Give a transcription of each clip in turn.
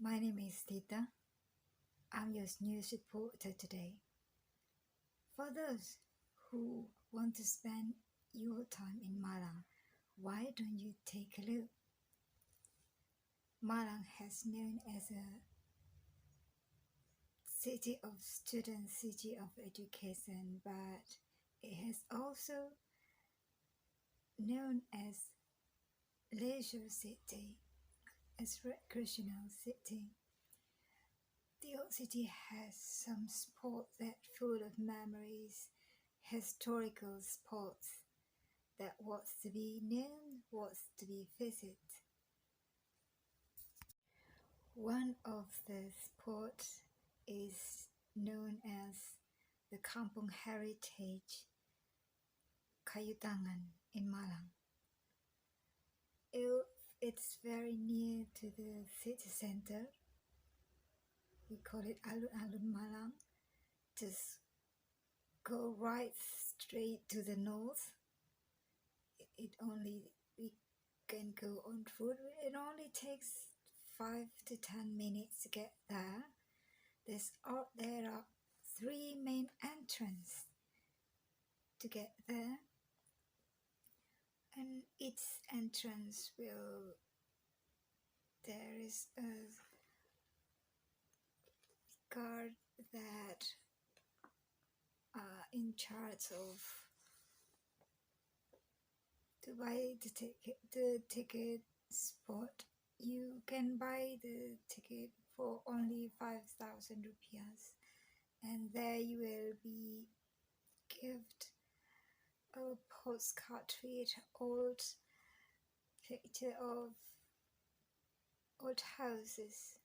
My name is Tita. I'm your news reporter today. For those who want to spend your time in Malang, why don't you take a look? Malang has known as a city of students, city of education, but it has also known as leisure city, as recreational city. The old city has some spots that full of memories, historical spots that wants to be known, wants to be visited. One of the spots is known as the Kampung Heritage Kajoetangan in Malang. It's very near to the city center. We call it Alun-Alun Malang. Just go right straight to the north. We can go on foot. It only takes 5 to 10 minutes to get there. There are 3 main entrances to get there, and each entrance there is a guard that are in charge of to buy the ticket spot. You can buy the ticket for only 5,000 rupiahs, and there you will be given a postcard with old picture of old houses.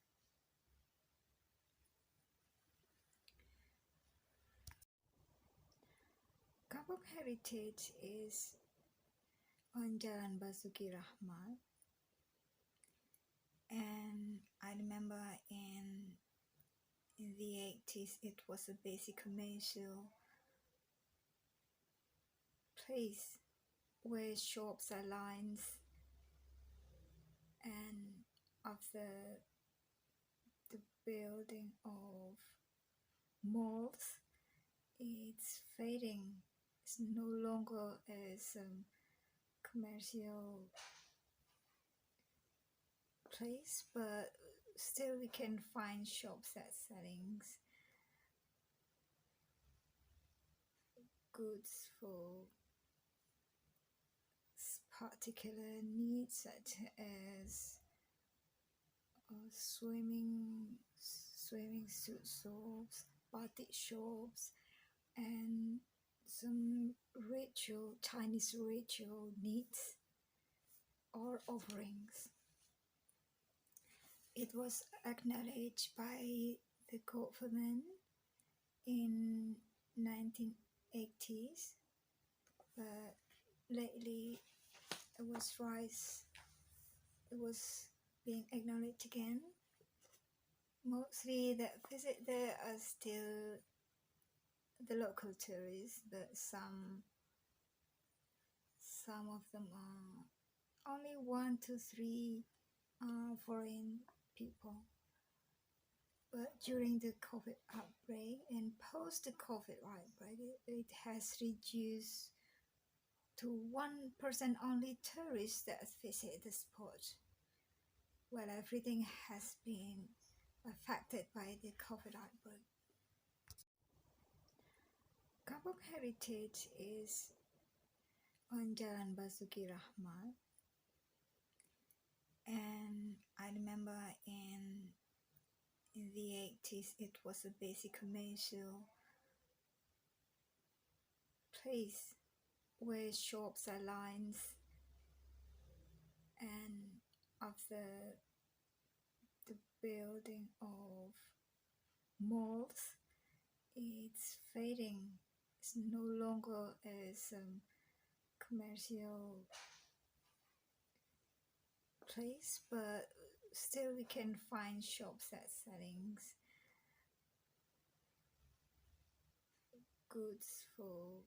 Kampung Heritage is on Jalan Basuki Rahmat, and I remember in the 80s it was a basic commercial place where shops are lines, and after the building of malls, it's fading. It's no longer as a commercial place, but still we can find shops that selling goods for particular needs, such as swimming suit shops, batik shops, and some Chinese ritual needs or offerings. It was acknowledged by the government in 1980s, but lately it was being acknowledged again. Mostly that visit there are still the local tourists, but some of them are only 1 to 3 foreign people. But during the COVID outbreak and post the COVID outbreak, it has reduced to 1% only tourists that visit the spot. Well, everything has been affected by the COVID outbreak. Kampung Heritage is on Jalan Basuki Rahmat, and I remember in the 80s it was a basic commercial place where shops are lines, and after the building of malls, it's fading. It's no longer as a commercial place, but still we can find shops that selling goods for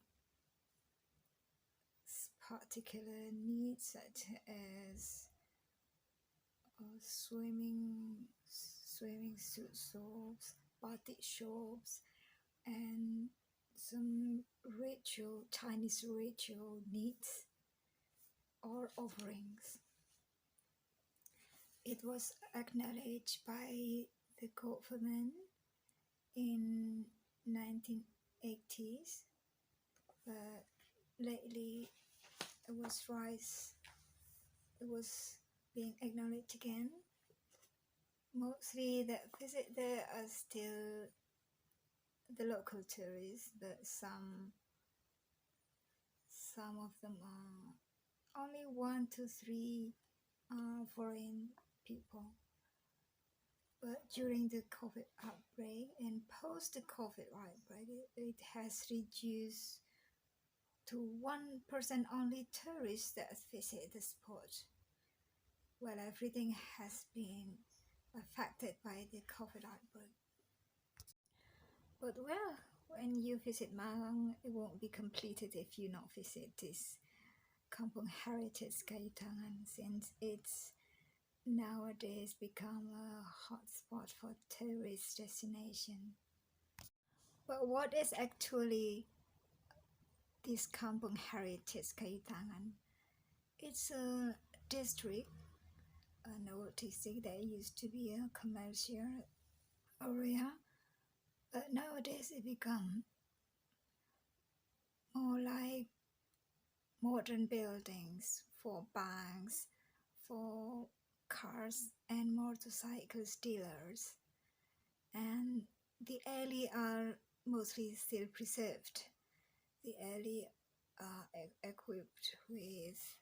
particular needs, such as swimming swimming suit shops, batik shops, and some Chinese ritual needs or offerings. It was acknowledged by the government in 1980s, but lately it was being acknowledged again. Mostly that visit there are still the local tourists, but some of them are only 1 to 3 foreign people. But during the COVID outbreak and post the COVID outbreak, it has reduced to 1% only tourists that visit the spot. Well, everything has been affected by the COVID outbreak. But well, when you visit Malang, it won't be completed if you not visit this Kampung Heritage Kajoetangan, since it's nowadays become a hotspot for tourist destination. But what is actually this Kampung Heritage Kajoetangan? It's a district, an old district that used to be a commercial area, but nowadays it become more like modern buildings for banks, for cars and motorcycles dealers, and the alley are mostly still preserved. The alley are equipped with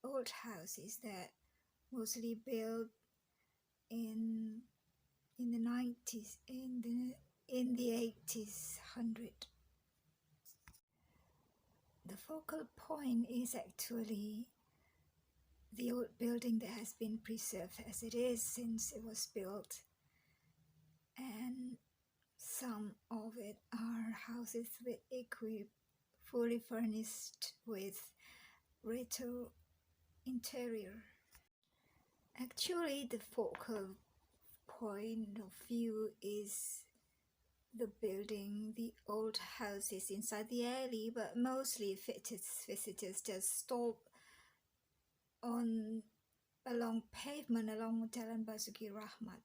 old houses that mostly built in the 90s, in the 80s, 100. The focal point is actually the old building that has been preserved as it is since it was built, and some of it are houses with fully furnished with retro interior. Actually, the focal point of view is the building, the old houses inside the alley, but mostly visitors just stop along pavement along Jalan Basuki Rahmat.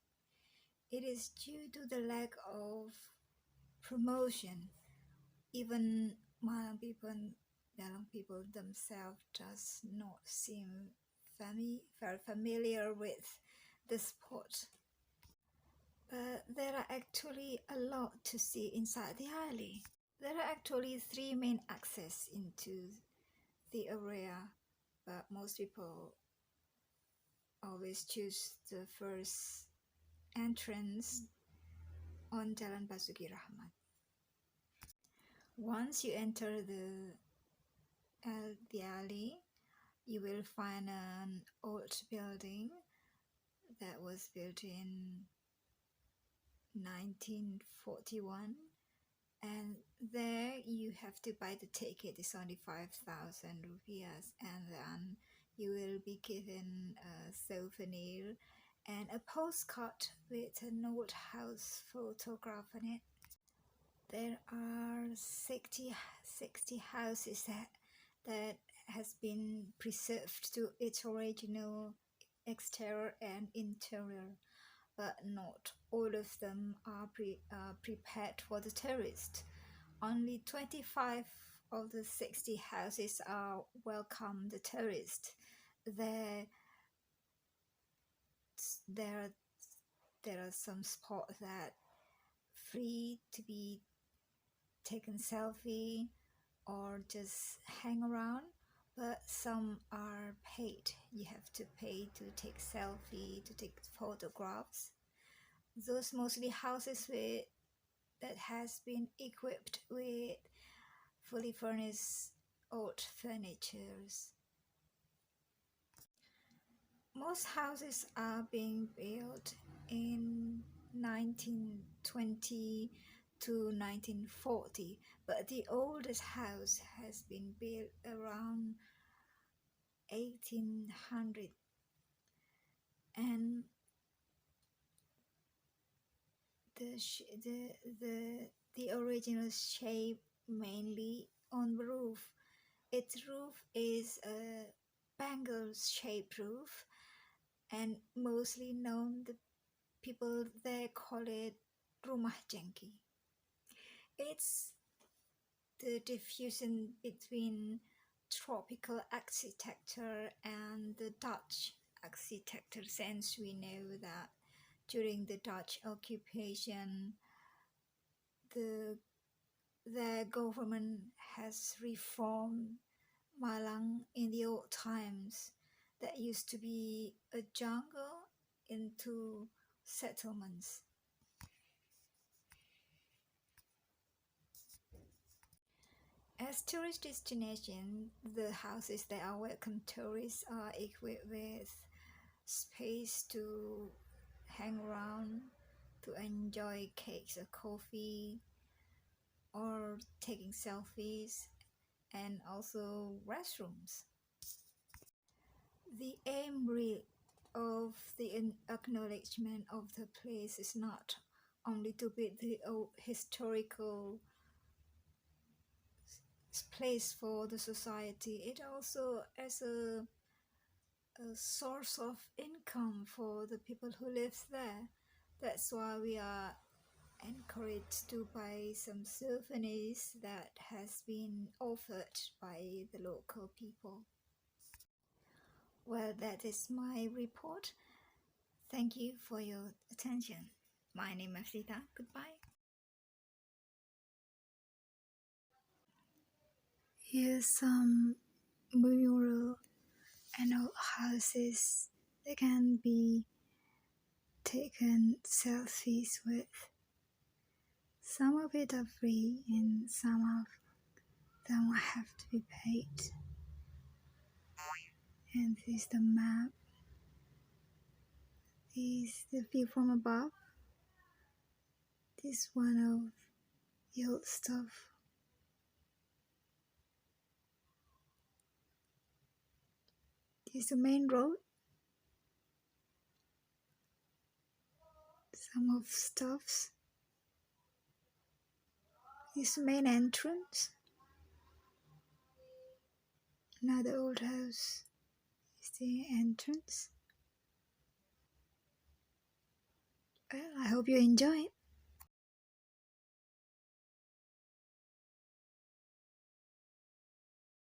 It is due to the lack of promotion. Even Malang people themselves does not seem very familiar with the spot. But there are actually a lot to see inside the alley. There are actually 3 main access into the area, but most people always choose the first entrance on Jalan Basuki Rahmat. Once you enter the alley, you will find an old building that was built in 1941, and there you have to buy the ticket. It's only 5,000 rupiahs, and then you will be given a souvenir and a postcard with an old house photograph on it. There are 60 houses that has been preserved to its original exterior and interior, but not all of them are prepared for the tourist. Only 25 of the 60 houses are welcome the tourist. There are some spots that free to be taken selfie or just hang around, but some are paid. You have to pay to take selfie, to take photographs. Those mostly houses that has been equipped with fully furnished old furnitures. Most houses are being built in 1920 to 1940, but the oldest house has been built around 1800. And the original shape mainly on the roof. Its roof is a bangle-shaped roof, and mostly known the people there call it rumah jengki. It's the diffusion between tropical architecture and the Dutch architecture, since we know that during the Dutch occupation, their government has reformed Malang in the old times that used to be a jungle into settlements. As tourist destination, the houses that are welcome tourists are equipped with space to hang around, to enjoy cakes or coffee, or taking selfies, and also restrooms. The aim of the acknowledgement of the place is not only to be the historical place for the society, it also as a source of income for the people who live there. That's why we are encouraged to buy some souvenirs that has been offered by the local people. Well, that is my report. Thank you for your attention. My name is Rita. Goodbye. Here's some mural and old houses that can be taken selfies with. Some of it are free and some of them have to be paid. And this is the map. This is the view from above. This is one of the old stuff. This is the main road. Some of stuffs. This is the main entrance. Another old house is the entrance. Well, I hope you enjoy it.